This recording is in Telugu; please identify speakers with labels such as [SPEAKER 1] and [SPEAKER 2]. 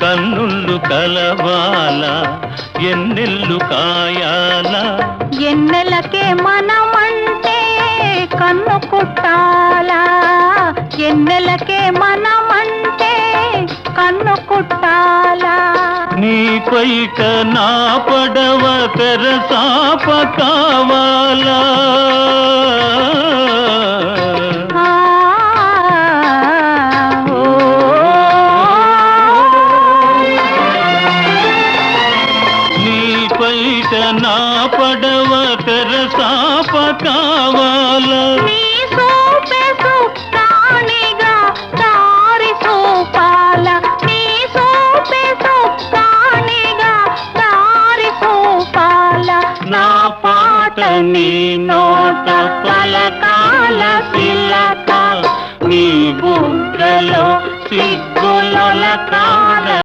[SPEAKER 1] కన్నుళ్ళు కలవాల ఎన్నెల్లు కాయాల
[SPEAKER 2] ఎన్నెలకే మనమంటే కన్ను కుట్టాలా ఎన్నెలకే మనమంటే కన్ను కుట్టాలా
[SPEAKER 1] నీ పైట నా పడవ తెరసాప కావాలా నీ పైట నా పడవ తెరసాప కావాలా
[SPEAKER 2] నీ సోపే సుప్తానిగా దారి చూపాల నీ సోపే సుప్తానిగా దారి చూపాల
[SPEAKER 1] నా పాట నీ నోట పలకాల పిల్లక నీ బుగ్గలో సిగ్గులొలకాల